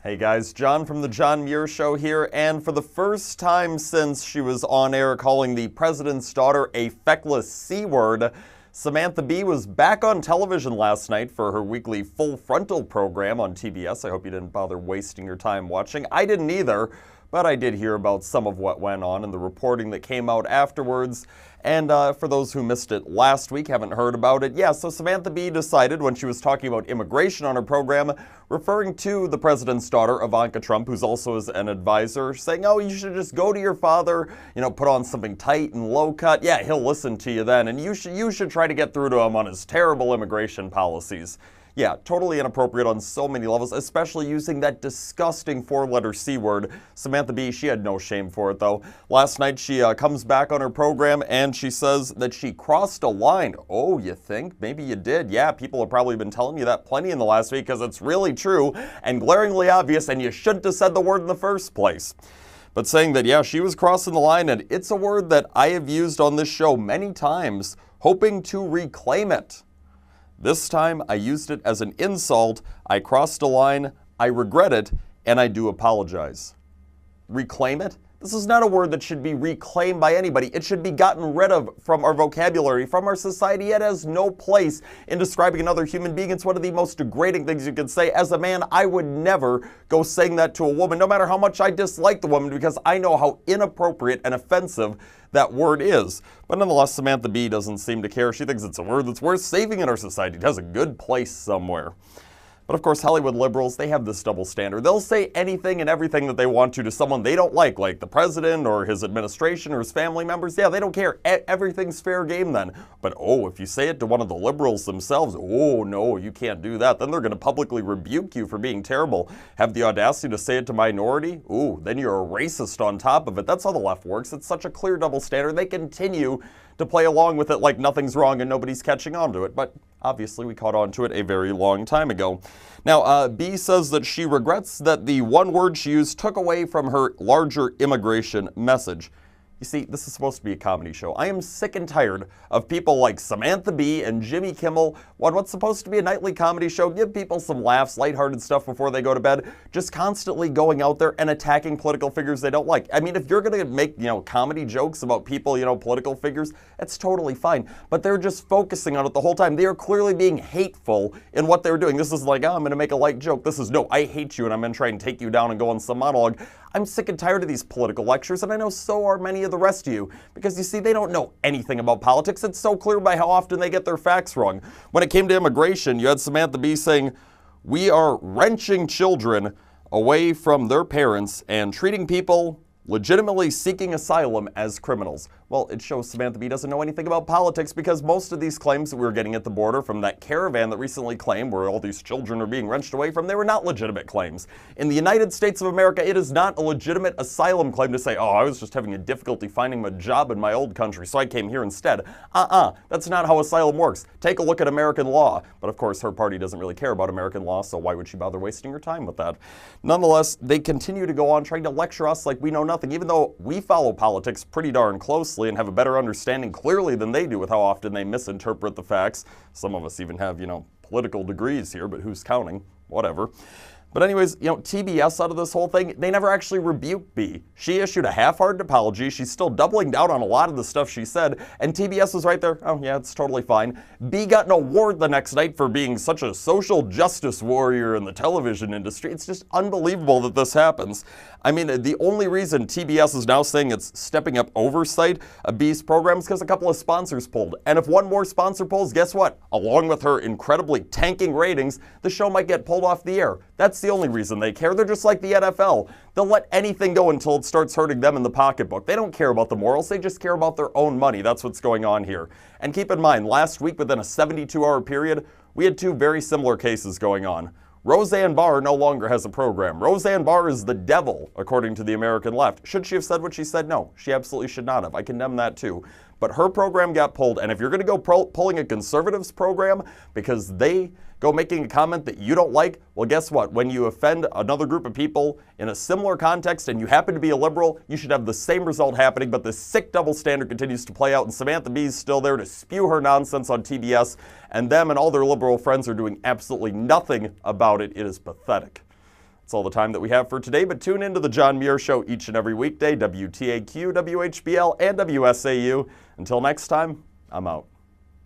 Hey guys, John from the John Muir Show here, and for the first time since she was on air calling the president's daughter a feckless C-word, Samantha Bee was back on television last night for her weekly Full Frontal program on TBS. I hope you didn't bother wasting your time watching. I didn't either, but I did hear about some of what went on and the reporting that came out afterwards. And for those who missed it last week, haven't heard about it, yeah, so Samantha Bee decided when she was talking about immigration on her program, referring to the president's daughter, Ivanka Trump, who's also an advisor, saying, oh, you should just go to your father, put on something tight and low cut. Yeah, he'll listen to you then, and you should try to get through to him on his terrible immigration policies. Yeah, totally inappropriate on so many levels, especially using that disgusting four-letter C word. Samantha Bee, she had no shame for it, though. Last night, she comes back on her program, and she says that she crossed a line. Oh, you think? Maybe you did. Yeah, people have probably been telling you that plenty in the last week, because it's really true and glaringly obvious, and you shouldn't have said the word in the first place. But saying that, yeah, she was crossing the line, and it's a word that I have used on this show many times, hoping to reclaim it. This time, I used it as an insult. I crossed a line, I regret it, and I do apologize. Reclaim it? This is not a word that should be reclaimed by anybody. It should be gotten rid of from our vocabulary, from our society. It has no place in describing another human being. It's one of the most degrading things you can say. As a man, I would never go saying that to a woman, no matter how much I dislike the woman, because I know how inappropriate and offensive that word is. But nonetheless, Samantha Bee doesn't seem to care. She thinks it's a word that's worth saving in our society. It has a good place somewhere. But of course, Hollywood liberals, they have this double standard. They'll say anything and everything that they want to someone they don't like the president or his administration or his family members. Yeah, they don't care. Everything's fair game then. But oh, if you say it to one of the liberals themselves, oh no, you can't do that. Then they're going to publicly rebuke you for being terrible. Have the audacity to say it to minority? Ooh, then you're a racist on top of it. That's how the left works. It's such a clear double standard. They continue to play along with it like nothing's wrong and nobody's catching on to it. But obviously, we caught on to it a very long time ago. Now, Bee says that she regrets that the one word she used took away from her larger immigration message. You see, this is supposed to be a comedy show. I am sick and tired of people like Samantha Bee and Jimmy Kimmel on what's supposed to be a nightly comedy show, give people some laughs, lighthearted stuff before they go to bed, just constantly going out there and attacking political figures they don't like. I mean, if you're going to make, comedy jokes about people, political figures, that's totally fine. But they're just focusing on it the whole time. They are clearly being hateful in what they're doing. This is like, oh, I'm going to make a light joke. This is, no, I hate you and I'm going to try and take you down and go on some monologue. I'm sick and tired of these political lectures, and I know so are many of the rest of you, because you see, they don't know anything about politics. It's so clear by how often they get their facts wrong. When it came to immigration, you had Samantha Bee saying, we are wrenching children away from their parents and treating people legitimately seeking asylum as criminals. Well, it shows Samantha Bee doesn't know anything about politics, because most of these claims that we were getting at the border from that caravan that recently claimed where all these children are being wrenched away from, they were not legitimate claims. In the United States of America, it is not a legitimate asylum claim to say, oh, I was just having a difficulty finding a job in my old country, so I came here instead. That's not how asylum works. Take a look at American law. But of course, her party doesn't really care about American law, so why would she bother wasting her time with that? Nonetheless, they continue to go on trying to lecture us like we know nothing, even though we follow politics pretty darn closely and have a better understanding clearly than they do with how often they misinterpret the facts. Some of us even have, political degrees here, but who's counting? Whatever. But anyways, TBS out of this whole thing, they never actually rebuked Bee. She issued a half-hearted apology. She's still doubling down on a lot of the stuff she said, and TBS was right there. Oh, yeah, it's totally fine. Bee got an award the next night for being such a social justice warrior in the television industry. It's just unbelievable that this happens. I mean, the only reason TBS is now saying it's stepping up oversight of Bee's program is because a couple of sponsors pulled. And if one more sponsor pulls, guess what? Along with her incredibly tanking ratings, the show might get pulled off the air. That's the only reason they care. They're just like the NFL. They'll let anything go until it starts hurting them in the pocketbook. They don't care about the morals. They just care about their own money. That's what's going on here. And keep in mind, last week within a 72-hour period, we had two very similar cases going on. Roseanne Barr no longer has a program. Roseanne Barr is the devil, according to the American left. Should she have said what she said? No, she absolutely should not have. I condemn that too. But her program got pulled, and if you're going to go pulling a conservative's program because they go making a comment that you don't like, well, guess what? When you offend another group of people in a similar context and you happen to be a liberal, you should have the same result happening, but this sick double standard continues to play out, and Samantha Bee's still there to spew her nonsense on TBS, and them and all their liberal friends are doing absolutely nothing about it. It is pathetic. That's all the time that we have for today, but tune into the John Muir Show each and every weekday, WTAQ, WHBL, and WSAU. Until next time, I'm out.